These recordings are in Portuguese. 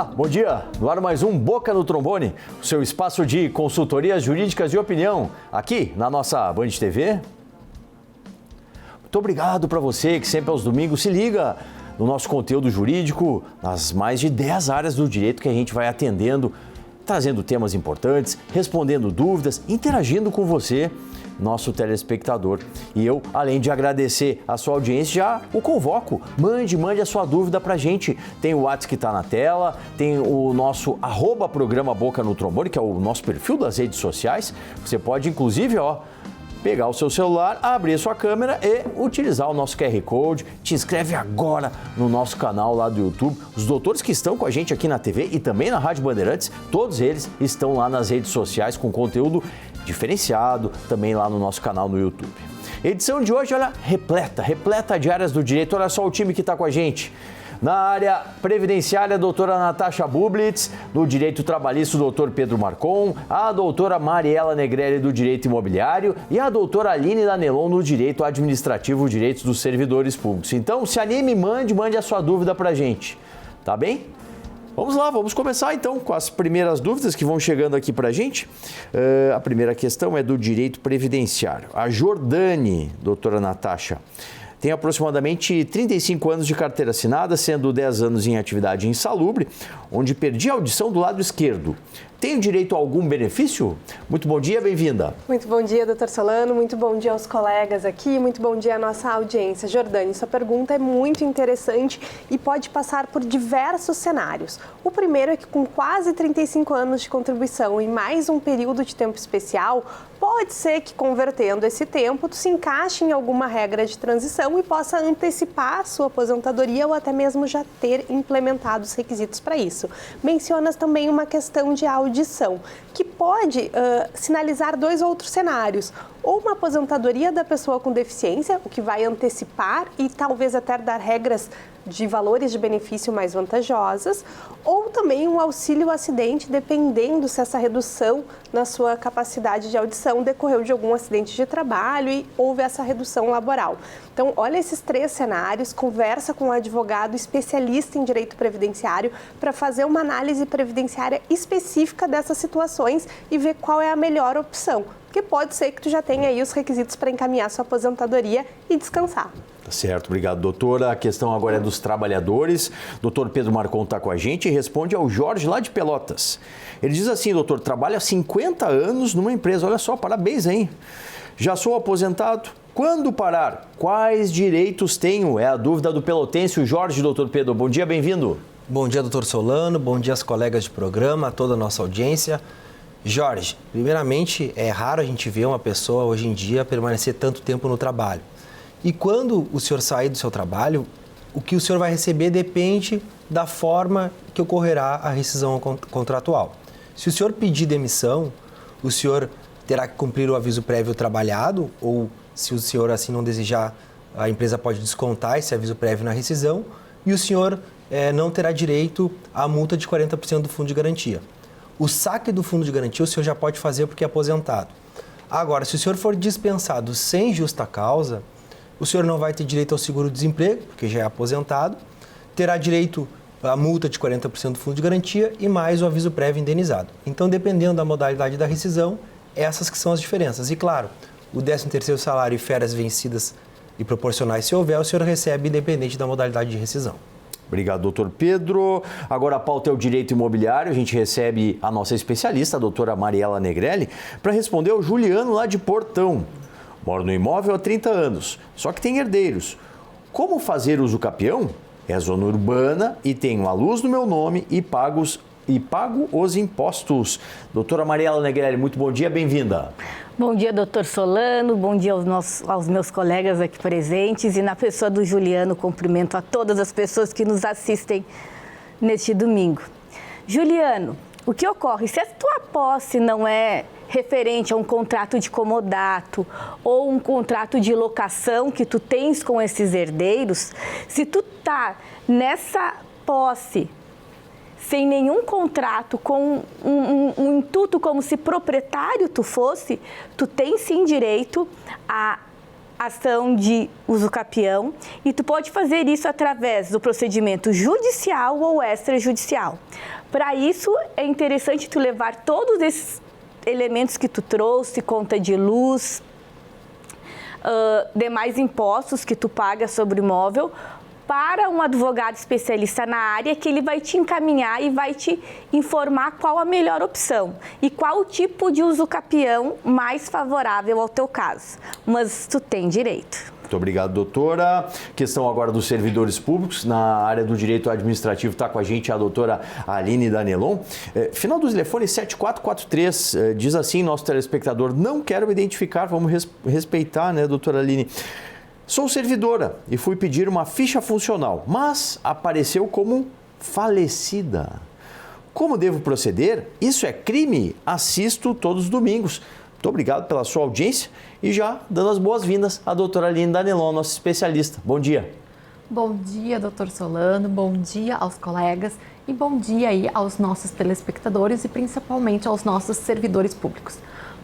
Olá, bom dia. No ar mais um Boca no Trombone, o seu espaço de consultorias jurídicas de opinião, aqui na nossa Band TV. Muito obrigado para você que sempre aos domingos se liga no nosso conteúdo jurídico, nas mais de 10 áreas do direito que a gente vai atendendo, trazendo temas importantes, respondendo dúvidas, interagindo com você, nosso telespectador. E eu, além de agradecer a sua audiência, já o convoco. Mande a sua dúvida pra gente. Tem o WhatsApp que tá na tela, tem o nosso @programa Boca no Trombone, que é o nosso perfil das redes sociais. Você pode, inclusive, pegar o seu celular, abrir a sua câmera e utilizar o nosso QR Code. Te inscreve agora no nosso canal lá do YouTube. Os doutores que estão com a gente aqui na TV e também na Rádio Bandeirantes, todos eles estão lá nas redes sociais com conteúdo diferenciado, também lá no nosso canal no YouTube. Edição de hoje, olha, repleta de áreas do direito. Olha só o time que está com a gente. Na área previdenciária, a doutora Natasha Bublitz, no direito trabalhista, o doutor Pedro Marcon, a doutora Mariela Negrelli, do direito imobiliário, e a doutora Aline Danelon, no direito administrativo, direitos dos servidores públicos. Então, se anime, mande a sua dúvida pra gente, tá bem? Vamos lá, vamos começar então com as primeiras dúvidas que vão chegando aqui pra gente. A primeira questão é do direito previdenciário. A Jordane, doutora Natasha, tem aproximadamente 35 anos de carteira assinada, sendo 10 anos em atividade insalubre, onde perdi a audição do lado esquerdo. Tenho direito a algum benefício? Muito bom dia, bem-vinda. Muito bom dia, doutor Solano. Muito bom dia aos colegas aqui. Muito bom dia à nossa audiência. Jordane, sua pergunta é muito interessante e pode passar por diversos cenários. O primeiro é que com quase 35 anos de contribuição e mais um período de tempo especial, pode ser que convertendo esse tempo, tu se encaixe em alguma regra de transição e possa antecipar a sua aposentadoria ou até mesmo já ter implementado os requisitos para isso. Mencionas também uma questão de audição, que pode sinalizar dois outros cenários. Ou uma aposentadoria da pessoa com deficiência, o que vai antecipar e talvez até dar regras de valores de benefício mais vantajosas, ou também um auxílio acidente, dependendo se essa redução na sua capacidade de audição decorreu de algum acidente de trabalho e houve essa redução laboral. Então, olha esses três cenários, conversa com um advogado especialista em direito previdenciário para fazer uma análise previdenciária específica dessas situações e ver qual é a melhor opção. Porque pode ser que tu já tenha aí os requisitos para encaminhar sua aposentadoria e descansar. Tá certo, obrigado, doutora. A questão agora é dos trabalhadores. Doutor Pedro Marcon está com a gente e responde ao Jorge, lá de Pelotas. Ele diz assim, doutor, trabalho há 50 anos numa empresa. Olha só, parabéns, hein? Já sou aposentado. Quando parar? Quais direitos tenho? É a dúvida do pelotense, o Jorge, doutor Pedro. Bom dia, bem-vindo. Bom dia, doutor Solano. Bom dia aos colegas de programa, a toda a nossa audiência. Jorge, primeiramente, é raro a gente ver uma pessoa hoje em dia permanecer tanto tempo no trabalho. E quando o senhor sair do seu trabalho, o que o senhor vai receber depende da forma que ocorrerá a rescisão contratual. Se o senhor pedir demissão, o senhor terá que cumprir o aviso prévio trabalhado, ou se o senhor assim não desejar, a empresa pode descontar esse aviso prévio na rescisão, e o senhor não terá direito à multa de 40% do fundo de garantia. O saque do fundo de garantia o senhor já pode fazer porque é aposentado. Agora, se o senhor for dispensado sem justa causa, o senhor não vai ter direito ao seguro-desemprego, porque já é aposentado, terá direito à multa de 40% do fundo de garantia e mais o aviso prévio indenizado. Então, dependendo da modalidade da rescisão, essas que são as diferenças. E, claro, o 13º salário e férias vencidas e proporcionais, se houver, o senhor recebe independente da modalidade de rescisão. Obrigado, doutor Pedro. Agora a pauta é o direito imobiliário. A gente recebe a nossa especialista, a doutora Mariela Negrelli, para responder ao Juliano lá de Portão. Moro no imóvel há 30 anos, só que tem herdeiros. Como fazer uso capião? É zona urbana e tenho a luz no meu nome e pago os impostos. Doutora Mariela Negrelli, muito bom dia, bem-vinda. Bom dia, doutor Solano, bom dia aos meus colegas aqui presentes e na pessoa do Juliano, cumprimento a todas as pessoas que nos assistem neste domingo. Juliano, o que ocorre? Se a tua posse não é referente a um contrato de comodato ou um contrato de locação que tu tens com esses herdeiros, se tu tá nessa posse sem nenhum contrato, com um intuito como se proprietário tu fosse, tu tens sim direito a ação de usucapião e tu pode fazer isso através do procedimento judicial ou extrajudicial. Para isso, é interessante tu levar todos esses elementos que tu trouxe, conta de luz, demais impostos que tu paga sobre o imóvel, para um advogado especialista na área, que ele vai te encaminhar e vai te informar qual a melhor opção e qual o tipo de usucapião mais favorável ao teu caso. Mas tu tem direito. Muito obrigado, doutora. Questão agora dos servidores públicos. Na área do direito administrativo está com a gente a doutora Aline Danelon. Final do telefone 7443. Diz assim, nosso telespectador: não quero me identificar, vamos respeitar, né, doutora Aline? Sou servidora e fui pedir uma ficha funcional, mas apareceu como falecida. Como devo proceder? Isso é crime? Assisto todos os domingos. Muito obrigado pela sua audiência e já dando as boas-vindas à doutora Aline Danelon, nossa especialista. Bom dia. Bom dia, doutor Solano, bom dia aos colegas e bom dia aí aos nossos telespectadores e principalmente aos nossos servidores públicos.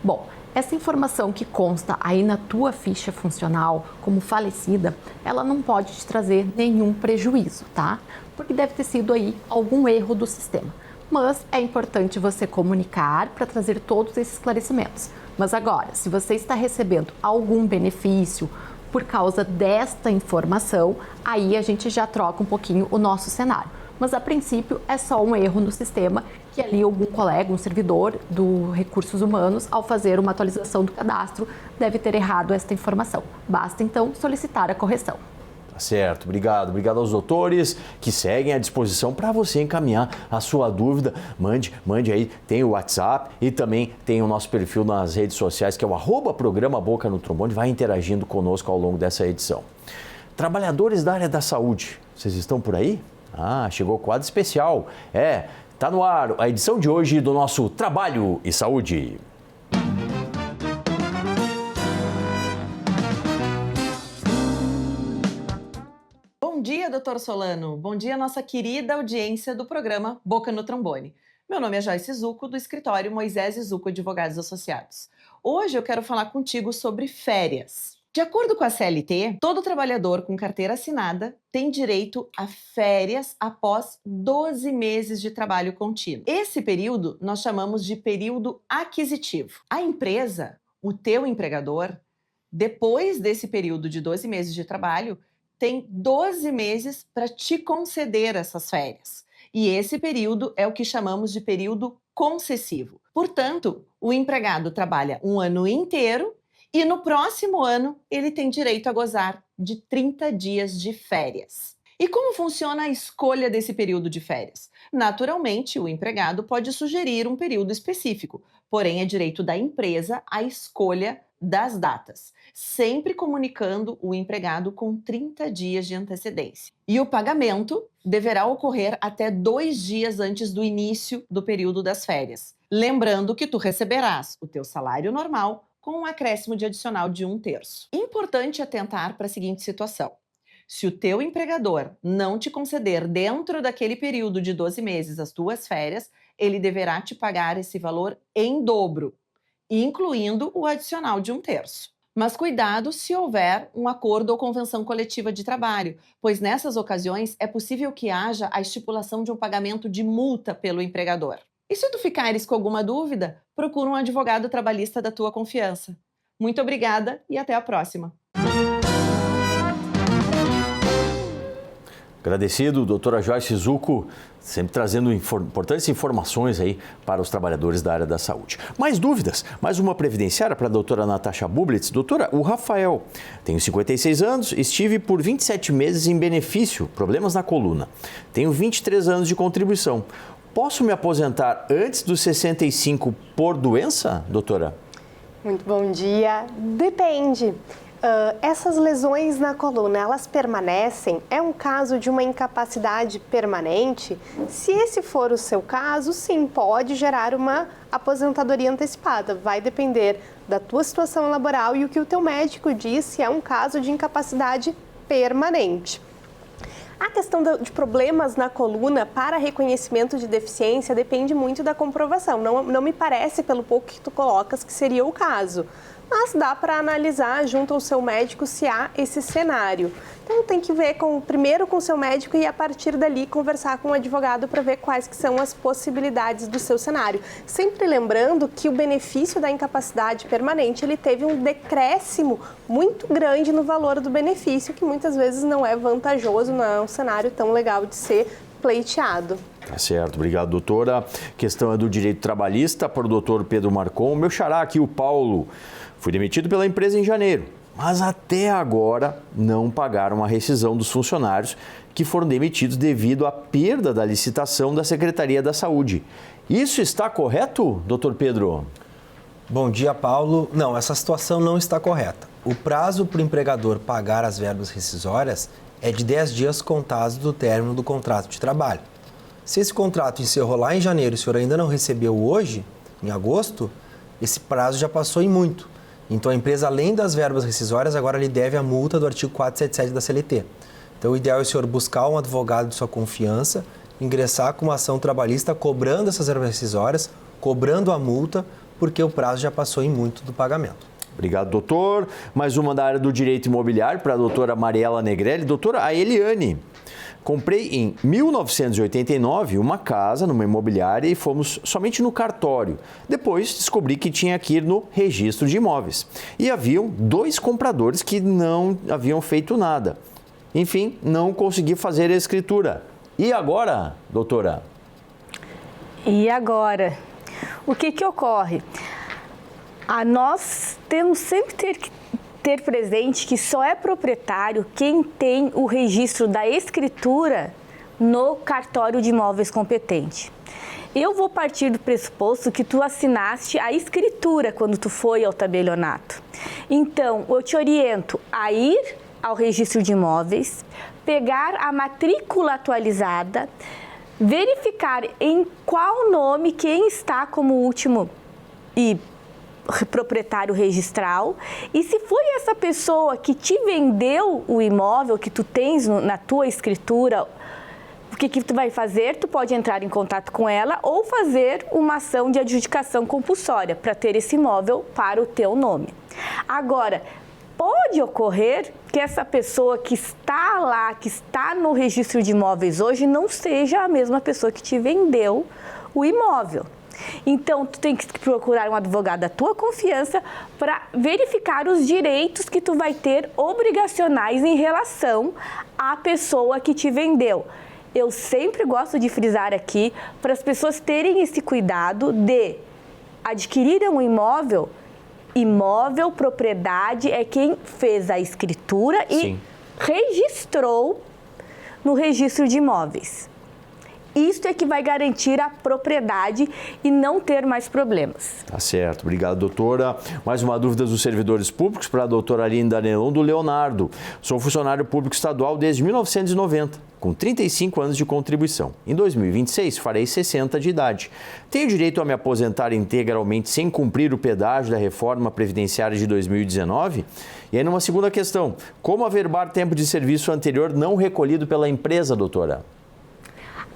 Bom, essa informação que consta aí na tua ficha funcional como falecida, ela não pode te trazer nenhum prejuízo, tá? Porque deve ter sido aí algum erro do sistema. Mas é importante você comunicar para trazer todos esses esclarecimentos. Mas agora, se você está recebendo algum benefício por causa desta informação, aí a gente já troca um pouquinho o nosso cenário. Mas a princípio é só um erro no sistema que ali algum colega, um servidor do Recursos Humanos, ao fazer uma atualização do cadastro, deve ter errado esta informação. Basta então solicitar a correção. Tá certo, obrigado. Obrigado aos doutores que seguem à disposição para você encaminhar a sua dúvida. Mande aí, tem o WhatsApp e também tem o nosso perfil nas redes sociais, que é o @programa Boca no Trombone. Vai interagindo conosco ao longo dessa edição. Trabalhadores da área da saúde, vocês estão por aí? Ah, chegou o quadro especial. Tá no ar a edição de hoje do nosso Trabalho e Saúde. Bom dia, doutor Solano. Bom dia, nossa querida audiência do programa Boca no Trombone. Meu nome é Joyce Zucco, do escritório Moisés e Zucco Advogados Associados. Hoje eu quero falar contigo sobre férias. De acordo com a CLT, todo trabalhador com carteira assinada tem direito a férias após 12 meses de trabalho contínuo. Esse período nós chamamos de período aquisitivo. A empresa, o teu empregador, depois desse período de 12 meses de trabalho, tem 12 meses para te conceder essas férias. E esse período é o que chamamos de período concessivo. Portanto, o empregado trabalha um ano inteiro e no próximo ano ele tem direito a gozar de 30 dias de férias. E como funciona a escolha desse período de férias? Naturalmente, o empregado pode sugerir um período específico, porém é direito da empresa a escolha das datas, sempre comunicando o empregado com 30 dias de antecedência. E o pagamento deverá ocorrer até 2 dias antes do início do período das férias. Lembrando que tu receberás o teu salário normal com um acréscimo de adicional de 1/3. Importante atentar para a seguinte situação. Se o teu empregador não te conceder dentro daquele período de 12 meses as tuas férias, ele deverá te pagar esse valor em dobro, incluindo o adicional de 1/3. Mas cuidado se houver um acordo ou convenção coletiva de trabalho, pois nessas ocasiões é possível que haja a estipulação de um pagamento de multa pelo empregador. E se tu ficares com alguma dúvida, procura um advogado trabalhista da tua confiança. Muito obrigada e até a próxima. Agradecido, doutora Joyce Zucco, sempre trazendo importantes informações aí para os trabalhadores da área da saúde. Mais dúvidas? Mais uma previdenciária para a doutora Natasha Bublitz. Doutora, o Rafael, tenho 56 anos, estive por 27 meses em benefício, problemas na coluna. Tenho 23 anos de contribuição. Posso me aposentar antes dos 65 por doença, doutora? Muito bom dia. Depende. Essas lesões na coluna, elas permanecem? É um caso de uma incapacidade permanente? Se esse for o seu caso, sim, pode gerar uma aposentadoria antecipada. Vai depender da tua situação laboral e o que o teu médico diz se é um caso de incapacidade permanente. A questão de problemas na coluna para reconhecimento de deficiência depende muito da comprovação. Não me parece, pelo pouco que tu colocas, que seria o caso. mas dá para analisar junto ao seu médico se há esse cenário. Então tem que ver primeiro com o seu médico e a partir dali conversar com o advogado para ver quais que são as possibilidades do seu cenário. Sempre lembrando que o benefício da incapacidade permanente, ele teve um decréscimo muito grande no valor do benefício, que muitas vezes não é vantajoso, não é um cenário tão legal de ser pleiteado. Tá certo, obrigado, doutora. Questão é do direito trabalhista para o doutor Pedro Marcon. Meu xará aqui, o Paulo, foi demitido pela empresa em janeiro, mas até agora não pagaram a rescisão dos funcionários que foram demitidos devido à perda da licitação da Secretaria da Saúde. Isso está correto, doutor Pedro? Bom dia, Paulo. Não, essa situação não está correta. O prazo para o empregador pagar as verbas rescisórias é de 10 dias contados do término do contrato de trabalho. Se esse contrato encerrou lá em janeiro e o senhor ainda não recebeu hoje, em agosto, esse prazo já passou em muito. Então, a empresa, além das verbas rescisórias, agora lhe deve a multa do artigo 477 da CLT. Então, o ideal é o senhor buscar um advogado de sua confiança, ingressar com uma ação trabalhista cobrando essas verbas rescisórias, cobrando a multa, porque o prazo já passou em muito do pagamento. Obrigado, doutor. Mais uma da área do direito imobiliário para a doutora Mariela Negrelli. Doutora, a Eliane. Comprei em 1989 uma casa numa imobiliária e fomos somente no cartório. Depois descobri que tinha que ir no registro de imóveis. E haviam 2 compradores que não haviam feito nada. Enfim, não consegui fazer a escritura. E agora, doutora? E agora? O que ocorre? Nós temos sempre que ter presente que só é proprietário quem tem o registro da escritura no cartório de imóveis competente. Eu vou partir do pressuposto que tu assinaste a escritura quando tu foi ao tabelionato. Então, eu te oriento a ir ao registro de imóveis, pegar a matrícula atualizada, verificar em qual nome quem está como último e proprietário registral, e se foi essa pessoa que te vendeu o imóvel que tu tens na tua escritura, o que tu vai fazer? Tu pode entrar em contato com ela ou fazer uma ação de adjudicação compulsória para ter esse imóvel para o teu nome. Agora, pode ocorrer que essa pessoa que está lá, que está no registro de imóveis hoje, não seja a mesma pessoa que te vendeu o imóvel. Então, tu tem que procurar um advogado da tua confiança para verificar os direitos que tu vai ter obrigacionais em relação à pessoa que te vendeu. Eu sempre gosto de frisar aqui para as pessoas terem esse cuidado de adquirir um imóvel. Imóvel, propriedade é quem fez a escritura e Sim. registrou no registro de imóveis. Isto é que vai garantir a propriedade e não ter mais problemas. Tá certo. Obrigado, doutora. Mais uma dúvida dos servidores públicos para a doutora Aline Danelon do Leonardo. Sou funcionário público estadual desde 1990, com 35 anos de contribuição. Em 2026, farei 60 de idade. Tenho direito a me aposentar integralmente sem cumprir o pedágio da reforma previdenciária de 2019? E aí, numa segunda questão, como averbar tempo de serviço anterior não recolhido pela empresa, doutora?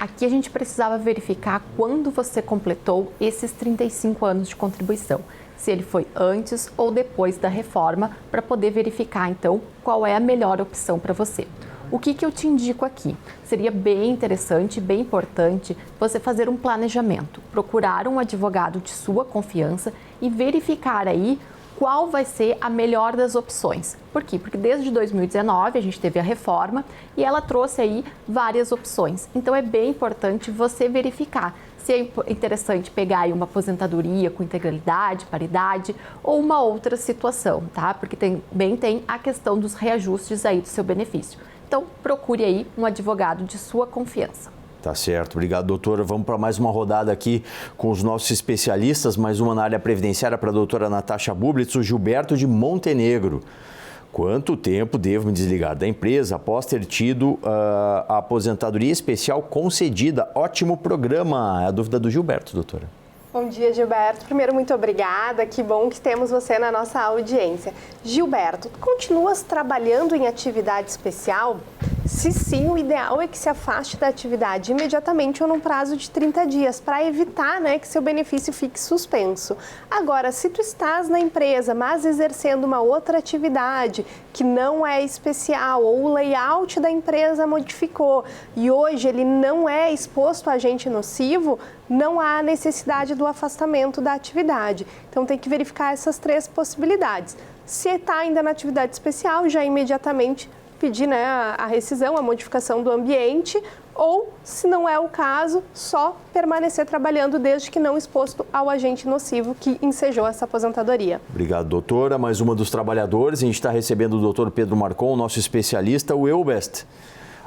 Aqui a gente precisava verificar quando você completou esses 35 anos de contribuição, se ele foi antes ou depois da reforma, para poder verificar, então, qual é a melhor opção para você. O que eu te indico aqui? Seria bem interessante, bem importante você fazer um planejamento, procurar um advogado de sua confiança e verificar aí qual vai ser a melhor das opções. Por quê? Porque desde 2019 a gente teve a reforma e ela trouxe aí várias opções. Então é bem importante você verificar se é interessante pegar aí uma aposentadoria com integralidade, paridade ou uma outra situação, tá? Porque também tem a questão dos reajustes aí do seu benefício. Então procure aí um advogado de sua confiança. Tá certo, obrigado, doutora. Vamos para mais uma rodada aqui com os nossos especialistas, mais uma na área previdenciária para a doutora Natasha Bublitz, o Gilberto de Montenegro. Quanto tempo devo me desligar da empresa após ter tido a aposentadoria especial concedida? Ótimo programa. É a dúvida do Gilberto, doutora. Bom dia, Gilberto. Primeiro, muito obrigada. Que bom que temos você na nossa audiência. Gilberto, continuas trabalhando em atividade especial? Se sim, o ideal é que se afaste da atividade imediatamente ou num prazo de 30 dias, para evitar, né, que seu benefício fique suspenso. Agora, se tu estás na empresa, mas exercendo uma outra atividade que não é especial, ou o layout da empresa modificou e hoje ele não é exposto a agente nocivo, não há necessidade do afastamento da atividade. Então tem que verificar essas 3 possibilidades. Se está ainda na atividade especial, já imediatamente pedir, né, a rescisão, a modificação do ambiente, ou, se não é o caso, só permanecer trabalhando desde que não exposto ao agente nocivo que ensejou essa aposentadoria. Obrigado, doutora. Mais uma dos trabalhadores. A gente está recebendo o doutor Pedro Marcon, nosso especialista, o Eubest.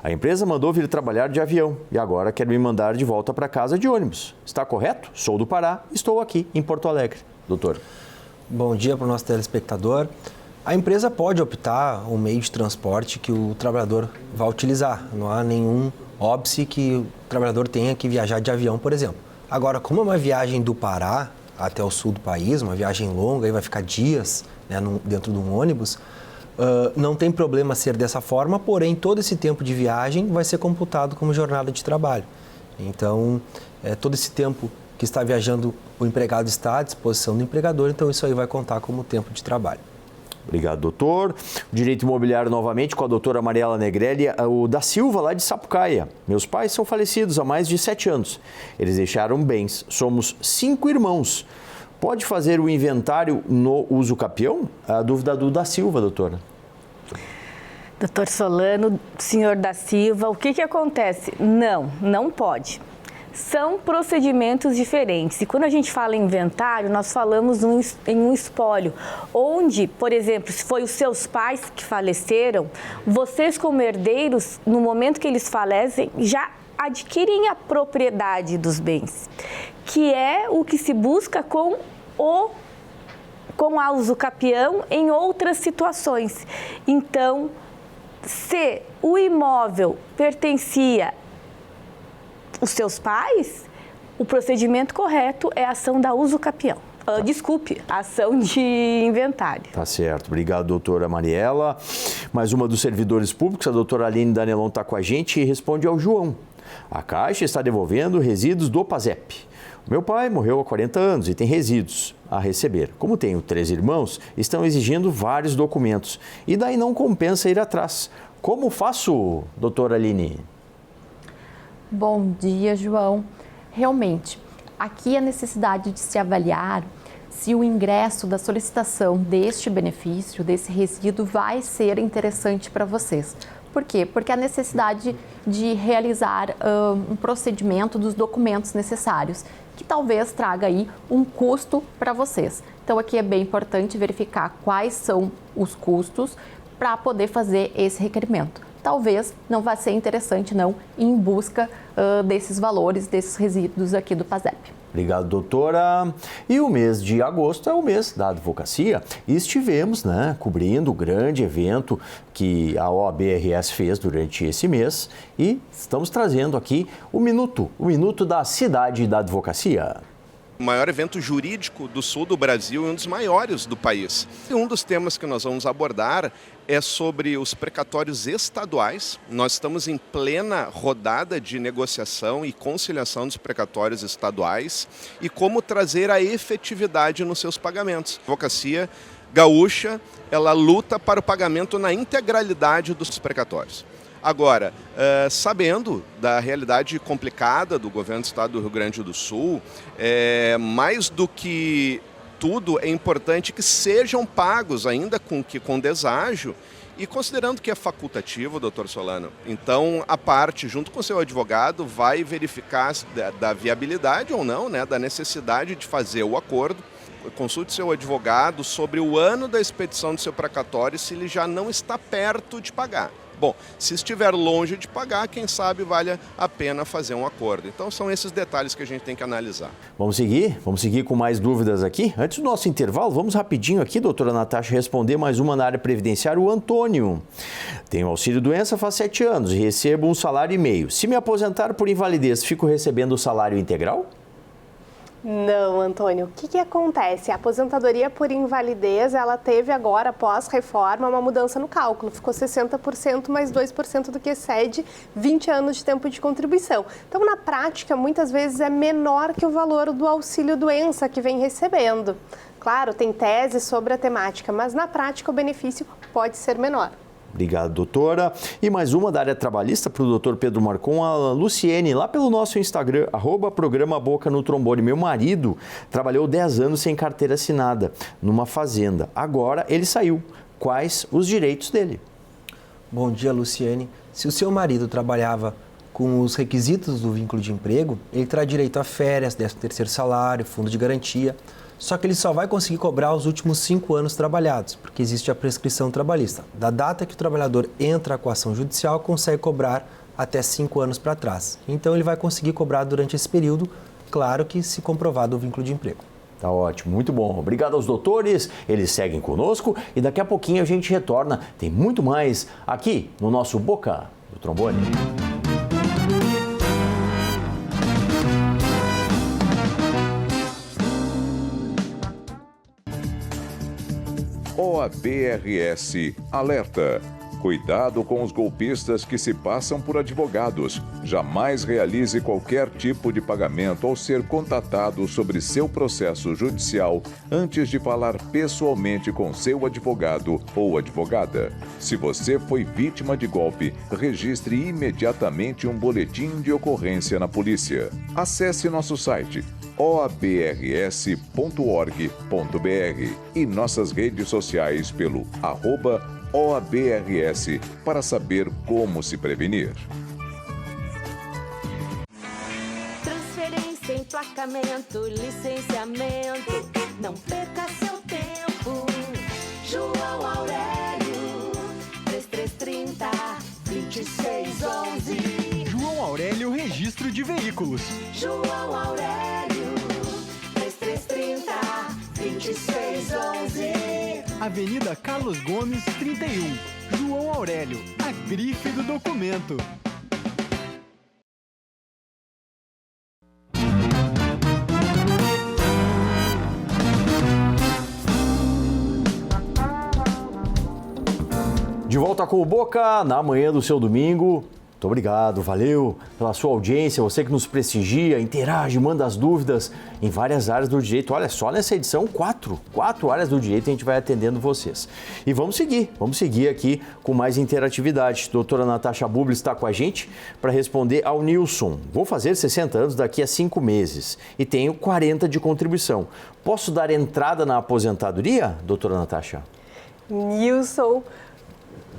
A empresa mandou vir trabalhar de avião e agora quer me mandar de volta para casa de ônibus. Está correto? Sou do Pará, estou aqui em Porto Alegre. Doutor. Bom dia para o nosso telespectador. A empresa pode optar o meio de transporte que o trabalhador vai utilizar. Não há nenhum óbice que o trabalhador tenha que viajar de avião, por exemplo. Agora, como é uma viagem do Pará até o sul do país, uma viagem longa, e vai ficar dias, né, dentro de um ônibus, não tem problema ser dessa forma, porém todo esse tempo de viagem vai ser computado como jornada de trabalho. Então, todo esse tempo que está viajando, o empregado está à disposição do empregador, então isso aí vai contar como tempo de trabalho. Obrigado, doutor. Direito imobiliário novamente com a doutora Mariela Negrelli, o da Silva, lá de Sapucaia. Meus pais são falecidos há mais de 7 anos. Eles deixaram bens. Somos 5 irmãos. Pode fazer o inventário no uso capião? A dúvida do da Silva, doutora. Doutor Solano, senhor da Silva, o que acontece? Não pode. São procedimentos diferentes. E quando a gente fala em inventário, nós falamos em um espólio, onde, por exemplo, se foi os seus pais que faleceram, vocês como herdeiros, no momento que eles falecem, já adquirem a propriedade dos bens, que é o que se busca com a usucapião em outras situações. Então, se o imóvel pertencia os seus pais, o procedimento correto é a ação da usucapião. A ação de inventário. Tá certo. Obrigado, doutora Mariela. Mais uma dos servidores públicos, a doutora Aline Danelon está com a gente e responde ao João. A Caixa está devolvendo resíduos do PASEP. Meu pai morreu há 40 anos e tem resíduos a receber. Como tenho 3 irmãos, estão exigindo vários documentos e daí não compensa ir atrás. Como faço, doutora Aline? Bom dia, João. Realmente, aqui a necessidade de se avaliar se o ingresso da solicitação deste benefício, desse resíduo, vai ser interessante para vocês. Por quê? Porque a necessidade de realizar um procedimento dos documentos necessários, que talvez traga aí um custo para vocês. Então, aqui é bem importante verificar quais são os custos para poder fazer esse requerimento. Talvez não vá ser interessante não ir em busca desses valores, desses resíduos aqui do PASEP. Obrigado, doutora. E o mês de agosto é o mês da advocacia e estivemos, cobrindo o grande evento que a OAB-RS fez durante esse mês e estamos trazendo aqui o Minuto da Cidade da Advocacia. O maior evento jurídico do sul do Brasil e um dos maiores do país. E um dos temas que nós vamos abordar é sobre os precatórios estaduais. Nós estamos em plena rodada de negociação e conciliação dos precatórios estaduais e como trazer a efetividade nos seus pagamentos. A advocacia gaúcha, ela luta para o pagamento na integralidade dos precatórios. Agora, sabendo da realidade complicada do governo do estado do Rio Grande do Sul, mais do que tudo é importante que sejam pagos ainda com deságio e considerando que é facultativo, doutor Solano. Então, a parte, junto com o seu advogado, vai verificar da viabilidade ou não, da necessidade de fazer o acordo. Consulte seu advogado sobre o ano da expedição do seu precatório se ele já não está perto de pagar. Bom, se estiver longe de pagar, quem sabe vale a pena fazer um acordo. Então, são esses detalhes que a gente tem que analisar. Vamos seguir com mais dúvidas aqui. Antes do nosso intervalo, vamos rapidinho aqui, doutora Natasha, responder mais uma na área previdenciária. O Antônio. Tenho auxílio-doença faz 7 anos e recebo 1,5 salário. Se me aposentar por invalidez, fico recebendo o salário integral? Não, Antônio. O que acontece? A aposentadoria por invalidez, ela teve agora, após reforma, uma mudança no cálculo. Ficou 60% mais 2% do que excede 20 anos de tempo de contribuição. Então, na prática, muitas vezes é menor que o valor do auxílio-doença que vem recebendo. Claro, tem tese sobre a temática, mas na prática o benefício pode ser menor. Obrigado, doutora. E mais uma da área trabalhista para o doutor Pedro Marcon, a Luciene, lá pelo nosso Instagram, @programa Boca no Trombone. Meu marido trabalhou 10 anos sem carteira assinada, numa fazenda. Agora ele saiu. Quais os direitos dele? Bom dia, Luciene. Se o seu marido trabalhava com os requisitos do vínculo de emprego, ele terá direito a férias, 13º salário, fundo de garantia. Só que ele só vai conseguir cobrar os últimos 5 anos trabalhados, porque existe a prescrição trabalhista. Da data que o trabalhador entra com a ação judicial, consegue cobrar até 5 anos para trás. Então, ele vai conseguir cobrar durante esse período, claro que se comprovado o vínculo de emprego. Tá ótimo, muito bom. Obrigado aos doutores, eles seguem conosco e daqui a pouquinho a gente retorna. Tem muito mais aqui no nosso Boca do Trombone. OABRS alerta. Cuidado com os golpistas que se passam por advogados. Jamais realize qualquer tipo de pagamento ao ser contatado sobre seu processo judicial antes de falar pessoalmente com seu advogado ou advogada. Se você foi vítima de golpe, registre imediatamente um boletim de ocorrência na polícia. Acesse nosso site oabrs.org.br e nossas redes sociais pelo @OABRS para saber como se prevenir. Transferência, emplacamento, licenciamento, não perca seu tempo. João Aurélio, 3330-2611. João Aurélio Registro de Veículos. João Aurélio, 3330-2611. Avenida Carlos Gomes, 31. João Aurélio, a grife do documento. De volta com o Boca na manhã do seu domingo. Muito obrigado, valeu pela sua audiência, você que nos prestigia, interage, manda as dúvidas em várias áreas do direito. Olha, só nessa edição, quatro áreas do direito a gente vai atendendo vocês. E vamos seguir aqui com mais interatividade. Doutora Natasha Bubli está com a gente para responder ao Nilson. Vou fazer 60 anos daqui a 5 meses e tenho 40 de contribuição. Posso dar entrada na aposentadoria, doutora Natasha? Nilson,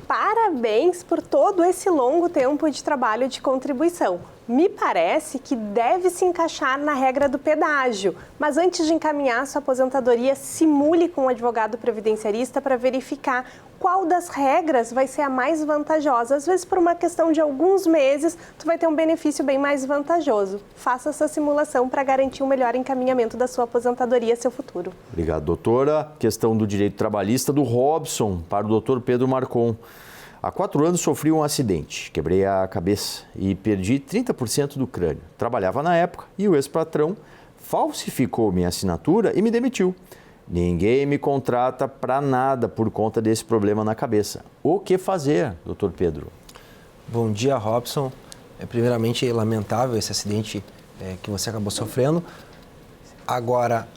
parabéns por todo esse longo tempo de trabalho de contribuição. Me parece que deve se encaixar na regra do pedágio, mas antes de encaminhar sua aposentadoria, simule com um advogado previdenciarista para verificar qual das regras vai ser a mais vantajosa. Às vezes, por uma questão de alguns meses, tu vai ter um benefício bem mais vantajoso. Faça essa simulação para garantir um melhor encaminhamento da sua aposentadoria, seu futuro. Obrigado, doutora. Questão do direito trabalhista do Robson para o doutor Pedro Marcon. Há 4 anos sofri um acidente, quebrei a cabeça e perdi 30% do crânio. Trabalhava na época e o ex-patrão falsificou minha assinatura e me demitiu. Ninguém me contrata para nada por conta desse problema na cabeça. O que fazer, doutor Pedro? Bom dia, Robson. Primeiramente, é lamentável esse acidente que você acabou sofrendo. Agora,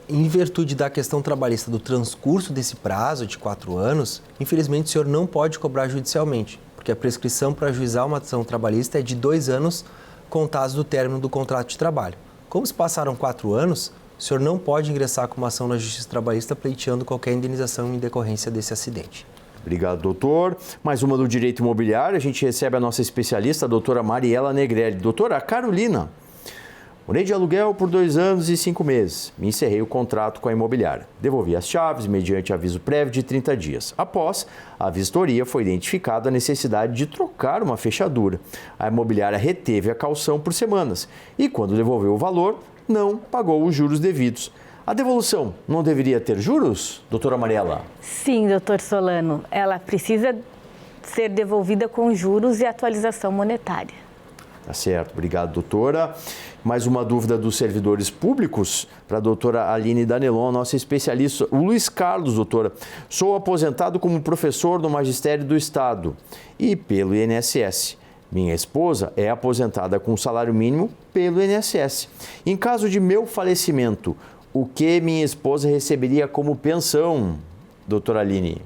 em virtude da questão trabalhista do transcurso desse prazo de 4 anos, infelizmente o senhor não pode cobrar judicialmente, porque a prescrição para ajuizar uma ação trabalhista é de 2 anos contados do término do contrato de trabalho. Como se passaram 4 anos, o senhor não pode ingressar com uma ação na Justiça Trabalhista pleiteando qualquer indenização em decorrência desse acidente. Obrigado, doutor. Mais uma do direito imobiliário, a gente recebe a nossa especialista, a doutora Mariela Negrelli. Doutora Carolina, morei de aluguel por 2 anos e 5 meses. Me encerrei o contrato com a imobiliária. Devolvi as chaves mediante aviso prévio de 30 dias. Após a vistoria, foi identificada a necessidade de trocar uma fechadura. A imobiliária reteve a caução por semanas e, quando devolveu o valor, não pagou os juros devidos. A devolução não deveria ter juros, doutora Mariela? Sim, doutor Solano. Ela precisa ser devolvida com juros e atualização monetária. Tá certo, obrigado, doutora. Mais uma dúvida dos servidores públicos para a doutora Aline Danelon, nossa especialista. O Luiz Carlos, doutora. Sou aposentado como professor no Magistério do Estado e pelo INSS. Minha esposa é aposentada com salário mínimo pelo INSS. Em caso de meu falecimento, o que minha esposa receberia como pensão, doutora Aline?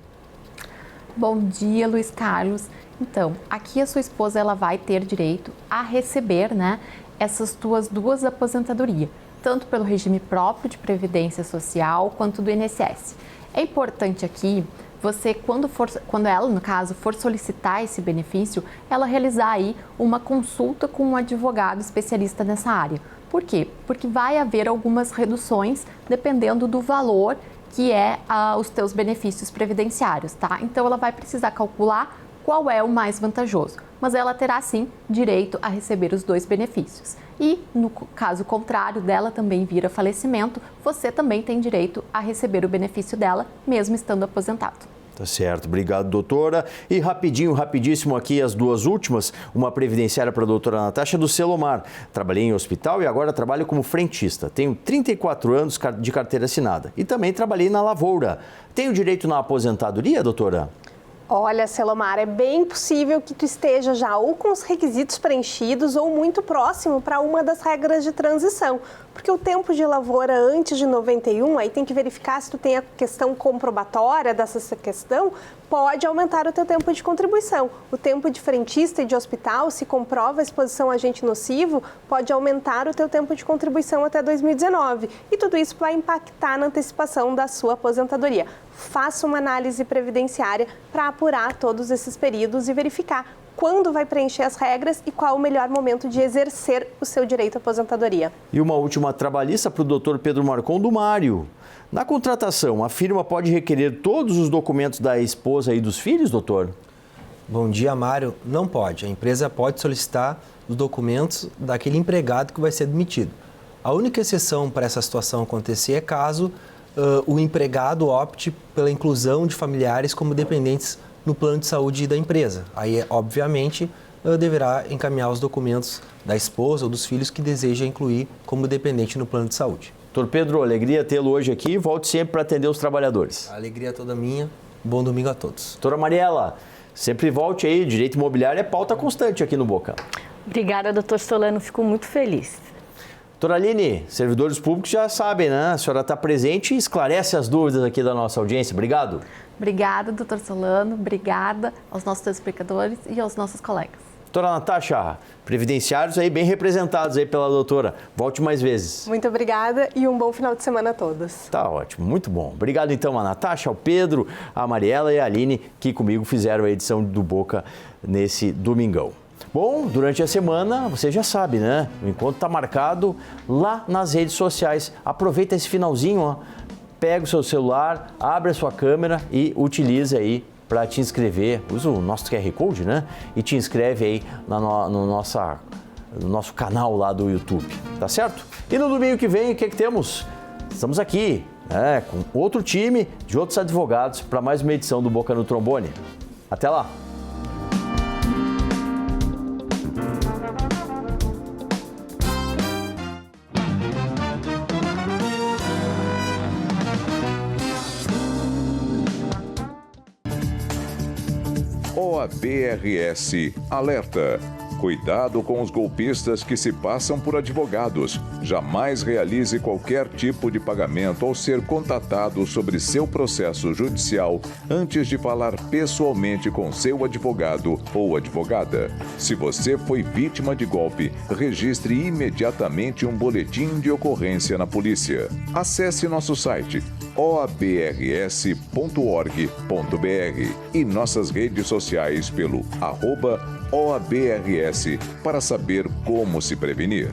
Bom dia, Luiz Carlos. Então, aqui a sua esposa ela vai ter direito a receber, né, essas duas aposentadorias, tanto pelo regime próprio de previdência social quanto do INSS. É importante aqui você, quando ela, no caso, for solicitar esse benefício, ela realizar aí uma consulta com um advogado especialista nessa área. Por quê? Porque vai haver algumas reduções dependendo do valor que é os teus benefícios previdenciários, tá? Então, ela vai precisar calcular qual é o mais vantajoso, mas ela terá sim direito a receber os 2 benefícios. E no caso contrário dela também vir a falecimento, você também tem direito a receber o benefício dela, mesmo estando aposentado. Tá certo, obrigado, doutora. E rapidíssimo aqui as 2 últimas, uma previdenciária para a doutora Natasha do Selomar. Trabalhei em hospital e agora trabalho como frentista. Tenho 34 anos de carteira assinada e também trabalhei na lavoura. Tenho direito na aposentadoria, doutora? Olha, Selomar, é bem possível que tu esteja já ou com os requisitos preenchidos ou muito próximo para uma das regras de transição. Porque o tempo de lavoura antes de 91, aí tem que verificar se tu tem a questão comprobatória dessa questão, pode aumentar o teu tempo de contribuição. O tempo de frentista e de hospital, se comprova a exposição a agente nocivo, pode aumentar o teu tempo de contribuição até 2019. E tudo isso vai impactar na antecipação da sua aposentadoria. Faça uma análise previdenciária para apurar todos esses períodos e verificar quando vai preencher as regras e qual o melhor momento de exercer o seu direito à aposentadoria. E uma última trabalhista para o doutor Pedro Marcon do Mário. Na contratação, a firma pode requerer todos os documentos da esposa e dos filhos, doutor? Bom dia, Mário. Não pode. A empresa pode solicitar os documentos daquele empregado que vai ser demitido. A única exceção para essa situação acontecer é caso o empregado opte pela inclusão de familiares como dependentes no plano de saúde da empresa. Aí, obviamente, deverá encaminhar os documentos da esposa ou dos filhos que deseja incluir como dependente no plano de saúde. Doutor Pedro, alegria tê-lo hoje aqui. Volte sempre para atender os trabalhadores. A alegria é toda minha. Bom domingo a todos. Doutora Mariela, sempre volte aí. Direito imobiliário é pauta constante aqui no Boca. Obrigada, doutor Solano. Fico muito feliz. Doutora Aline, servidores públicos já sabem, né? A senhora está presente e esclarece as dúvidas aqui da nossa audiência. Obrigado. Obrigada, doutor Solano. Obrigada aos nossos telespectadores e aos nossos colegas. Doutora Natasha, previdenciários aí bem representados aí pela doutora. Volte mais vezes. Muito obrigada e um bom final de semana a todos. Tá ótimo, muito bom. Obrigado então a Natasha, ao Pedro, a Mariela e a Aline que comigo fizeram a edição do Boca nesse domingão. Bom, durante a semana, você já sabe, né? O encontro está marcado lá nas redes sociais. Aproveita esse finalzinho, ó. Pega o seu celular, abre a sua câmera e utiliza aí para te inscrever. Usa o nosso QR Code, né? E te inscreve aí no nosso canal lá do YouTube, tá certo? E no domingo que vem, o que temos? Estamos aqui, com outro time de outros advogados para mais uma edição do Boca no Trombone. Até lá! OAB-RS alerta. Cuidado com os golpistas que se passam por advogados. Jamais realize qualquer tipo de pagamento ao ser contatado sobre seu processo judicial antes de falar pessoalmente com seu advogado ou advogada. Se você foi vítima de golpe, registre imediatamente um boletim de ocorrência na polícia. Acesse nosso site oabrs.org.br e nossas redes sociais pelo @OABRS para saber como se prevenir.